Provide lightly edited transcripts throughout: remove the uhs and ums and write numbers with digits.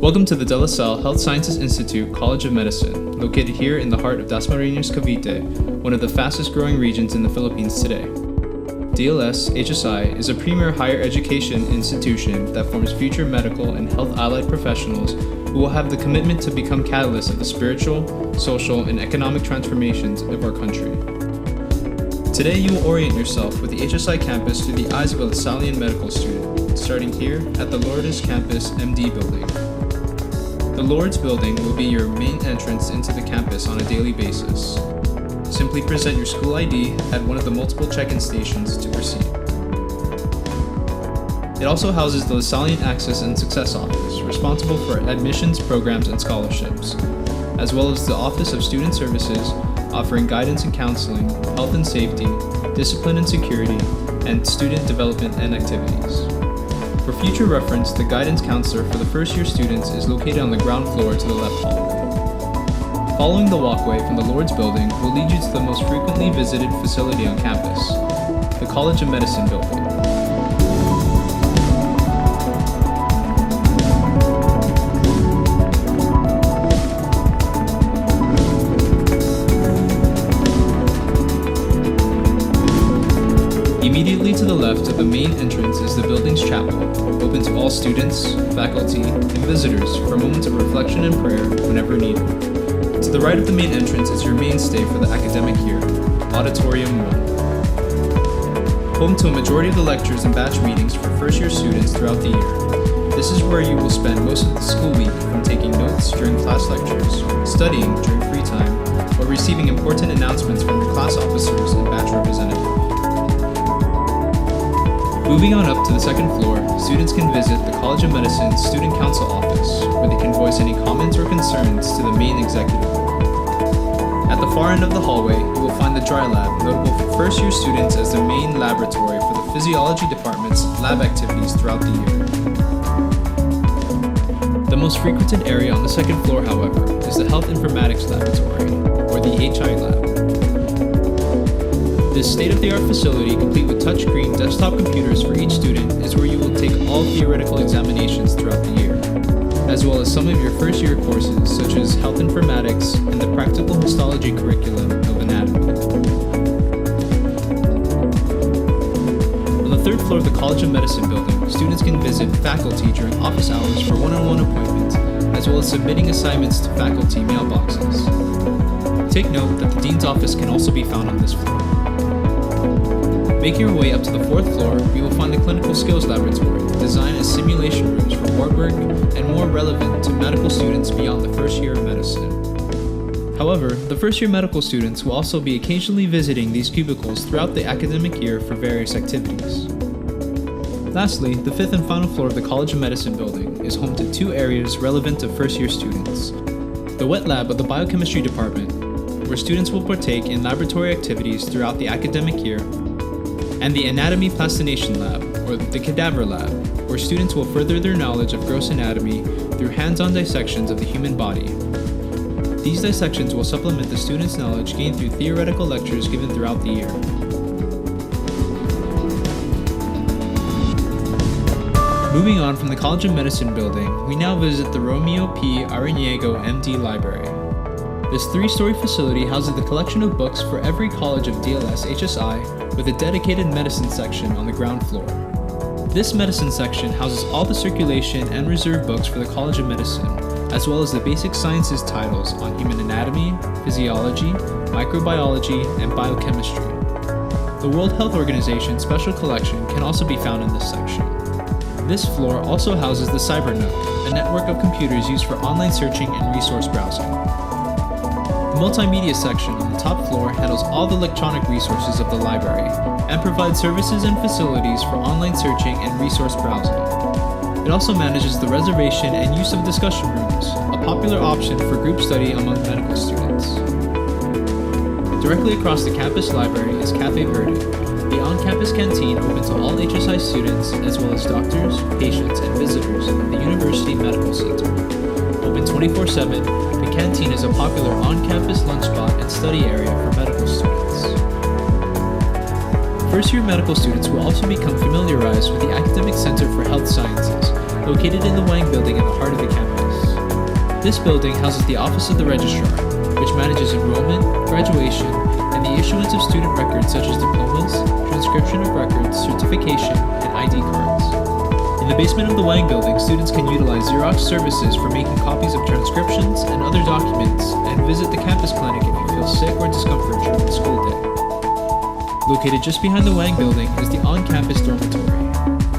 Welcome to the De La Salle Health Sciences Institute College of Medicine, located here in the heart of Dasmariñas, Cavite, one of the fastest growing regions in the Philippines today. DLS HSI is a premier higher education institution that forms future medical and health allied professionals who will have the commitment to become catalysts of the spiritual, social, and economic transformations of our country. Today you will orient yourself with the HSI campus through the eyes of a LASALLIAN medical student, starting here at the Lourdes Campus MD building. The Lourdes building will be your main entrance into the campus on a daily basis. Simply present your school ID at one of the multiple check-in stations to proceed. It also houses the LASALLIAN Access and Success Office, responsible for admissions, programs, and scholarships, as well as the Office of Student Services, offering guidance and counseling, health and safety, discipline and security, and student development and activities. For future reference, the guidance counselor for the first-year students is located on the ground floor to the left hallway. Following the walkway from the Lourdes building will lead you to the most frequently visited facility on campus, the College of Medicine building. Immediately to the left of the main entrance is the building's chapel, open to all students, faculty, and visitors for moments of reflection and prayer whenever needed. To the right of the main entrance is your mainstay for the academic year, Auditorium 1. Home to a majority of the lectures and batch meetings for first-year students throughout the year. This is where you will spend most of the school week, from taking notes during class lectures, studying during free time, or receiving important announcements from your class officers and batch representatives. Moving on up to the second floor, students can visit the College of Medicine's Student Council office, where they can voice any comments or concerns to the main executive board. At the far end of the hallway, you will find the dry lab, notable for first-year students as the main laboratory for the physiology department's lab activities throughout the year. The most frequented area on the second floor, however, is the Health Informatics Laboratory, or the HI Lab. This state-of-the-art facility, complete with touchscreen desktop computers for each student, is where you will take all theoretical examinations throughout the year, as well as some of your first-year courses such as health informatics and the practical histology curriculum of anatomy. On the third floor of the College of Medicine building, students can visit faculty during office hours for one-on-one appointments, as well as submitting assignments to faculty mailboxes. Take note that the Dean's office can also be found on this floor. Making your way up to the fourth floor, you will find the Clinical Skills Laboratory, designed as simulation rooms for ward work and more relevant to medical students beyond the first year of medicine. However, the first-year medical students will also be occasionally visiting these cubicles throughout the academic year for various activities. Lastly, the fifth and final floor of the College of Medicine building is home to two areas relevant to first-year students. The wet lab of the Biochemistry Department, where students will partake in laboratory activities throughout the academic year, and the Anatomy Plastination Lab, or the Cadaver Lab, where students will further their knowledge of gross anatomy through hands-on dissections of the human body. These dissections will supplement the students' knowledge gained through theoretical lectures given throughout the year. Moving on from the College of Medicine building, we now visit the Romeo P. Ariniego MD Library. This three-story facility houses the collection of books for every college of DLS HSI, with a dedicated medicine section on the ground floor. This medicine section houses all the circulation and reserve books for the College of Medicine, as well as the basic sciences titles on human anatomy, physiology, microbiology, and biochemistry. The World Health Organization Special Collection can also be found in this section. This floor also houses the CyberNook, a network of computers used for online searching and resource browsing. The multimedia section on the top floor handles all the electronic resources of the library and provides services and facilities for online searching and resource browsing. It also manages the reservation and use of discussion rooms, a popular option for group study among medical students. Directly across the campus library is Cafe Verde, the on-campus canteen open to all HSI students as well as doctors, patients, and visitors of the University Medical Center. Open 24/7, the canteen is a popular on-campus lunch spot and study area for medical students. first-year medical students will also become familiarized with the Academic Center for Health Sciences, located in the Wang Building in the heart of the campus. This building houses the Office of the Registrar, which manages enrollment, graduation, and the issuance of student records such as diplomas, transcription of records, certification, and ID cards. In the basement of the Wang Building, students can utilize Xerox services for making copies of transcriptions and other documents, and visit the campus clinic if you feel sick or discomfort during the school day. Located just behind the Wang Building is the on-campus dormitory.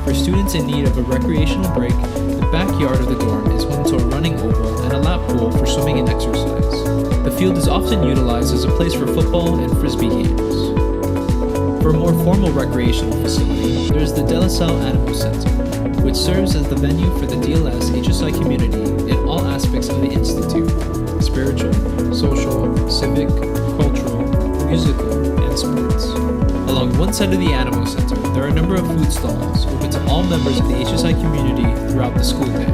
For students in need of a recreational break, the backyard of the dorm is home to a running oval and a lap pool for swimming and exercise. The field is often utilized as a place for football and frisbee games. For a more formal recreational facility, there is the LASAL ANIMO Center, which serves as the venue for the DLS HSI community in all aspects of the Institute: spiritual, social, civic, cultural, musical, and sports. Along one side of the Animo Center, there are a number of food stalls open to all members of the HSI community throughout the school day.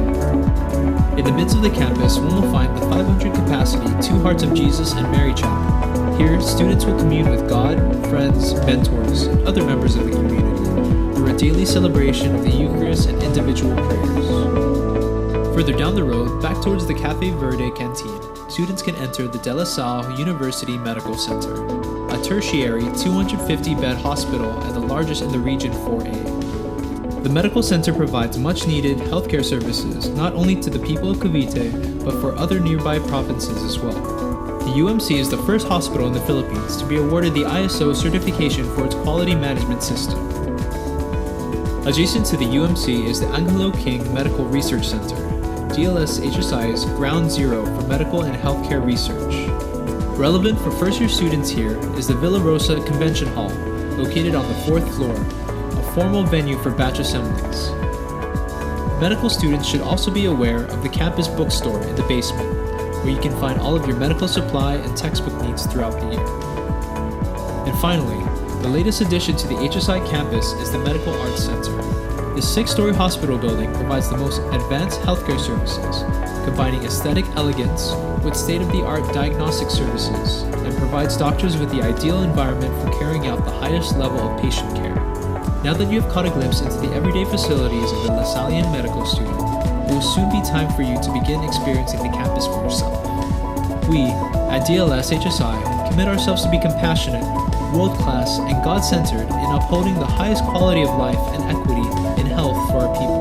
In the midst of the campus, one will find the 500 capacity Two Hearts of Jesus and Mary Chapel. Here, students will commune with God, friends, mentors, and other members of the community through a daily celebration of the Eucharist and individual prayers. Further down the road, back towards the Cafe Verde canteen, students can enter the De La Salle University Medical Center, a tertiary 250-bed hospital and the largest in the region for A. The medical center provides much-needed healthcare services not only to the people of Cavite, but for other nearby provinces as well. The UMC is the first hospital in the Philippines to be awarded the ISO certification for its quality management system. Adjacent to the UMC is the Angelo King Medical Research Center, DLS HSI's ground zero for medical and healthcare research. Relevant for first-year students here is the Villa Rosa Convention Hall, located on the 4th floor, a formal venue for batch assemblies. Medical students should also be aware of the campus bookstore in the basement, where you can find all of your medical supply and textbook needs throughout the year. And finally, the latest addition to the HSI campus is the Medical Arts Center. This 6-story hospital building provides the most advanced healthcare services, combining aesthetic elegance with state-of-the-art diagnostic services, and provides doctors with the ideal environment for carrying out the highest level of patient care. Now that you have caught a glimpse into the everyday facilities of the LASALLIAN medical student, it will soon be time for you to begin experiencing the campus for yourself. We, at DLS HSI, commit ourselves to be compassionate, world-class, and God-centered in upholding the highest quality of life and equity in health for our people.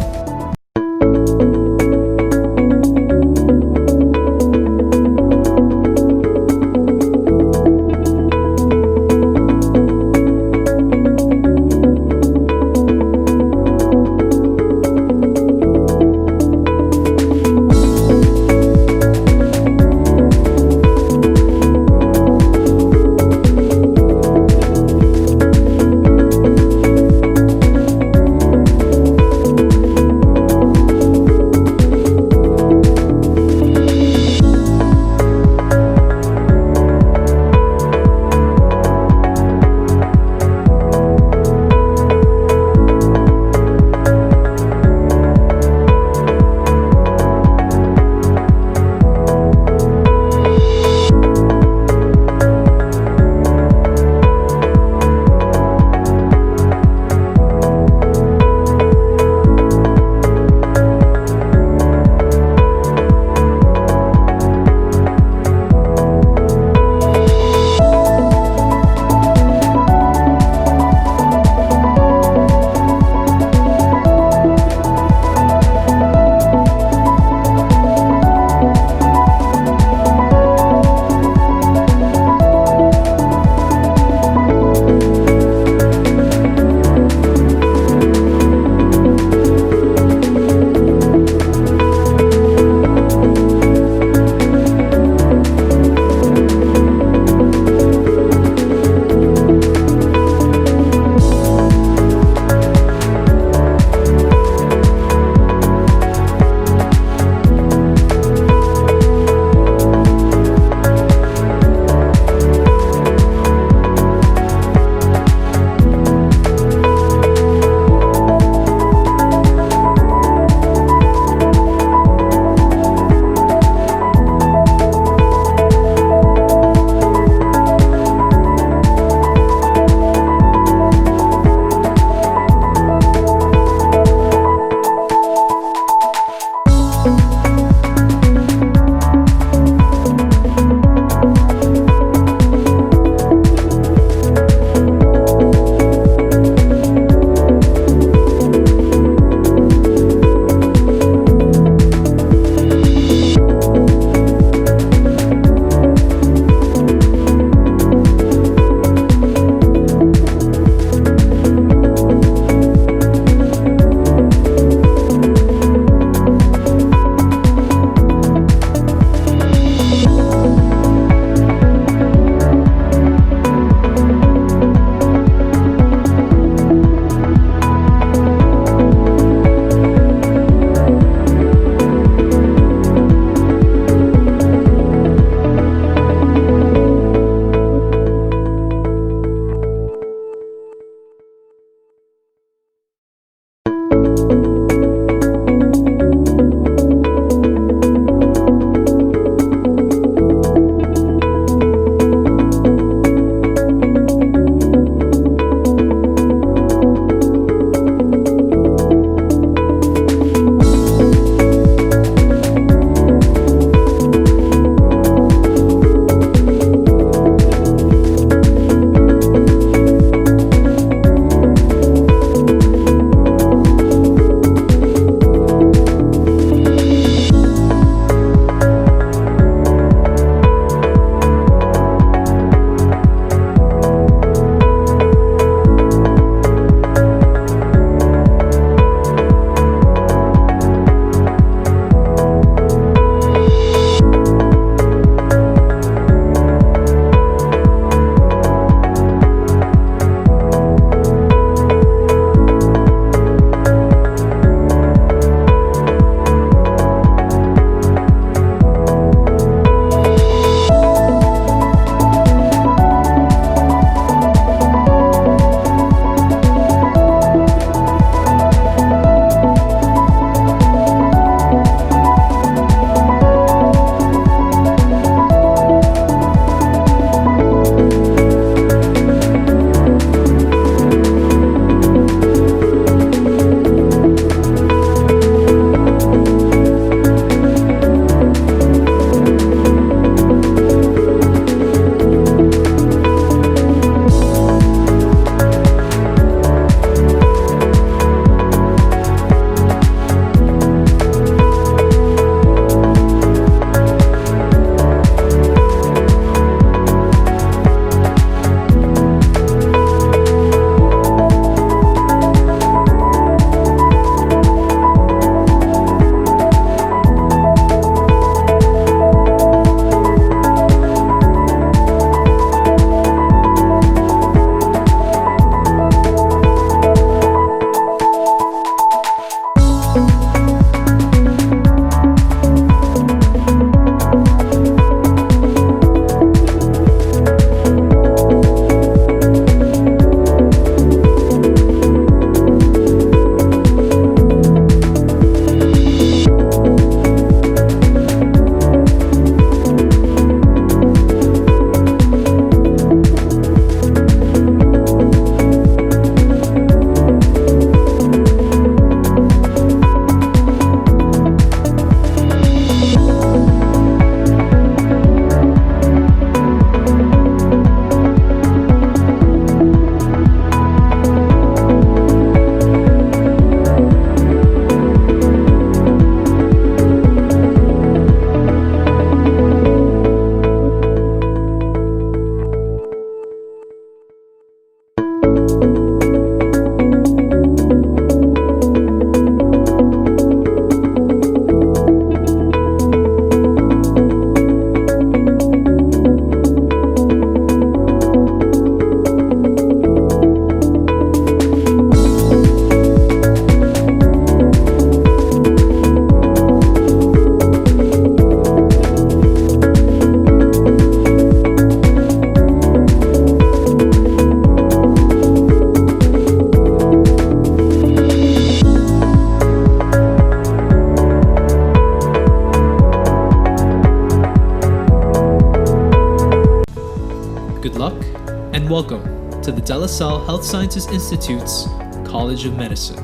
to the LASAL Health Sciences Institute's College of Medicine.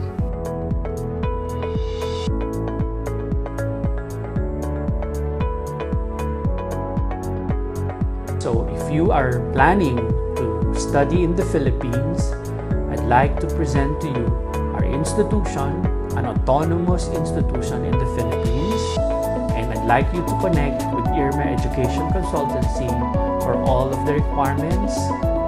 So if you are planning to study in the Philippines, I'd like to present to you our institution, an autonomous institution in the Philippines, and I'd like you to connect with Iirma Education Consultancy for all of the requirements,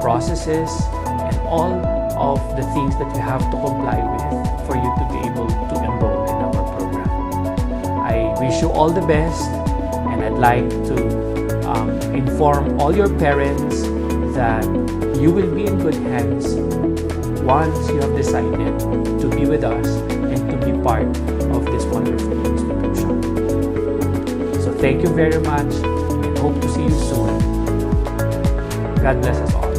processes, and all of the things that you have to comply with for you to be able to enroll in our program. I wish you all the best, and I'd like to inform all your parents that you will be in good hands once you have decided to be with us and to be part of this wonderful institution. So thank you very much and hope to see you soon. God bless us all.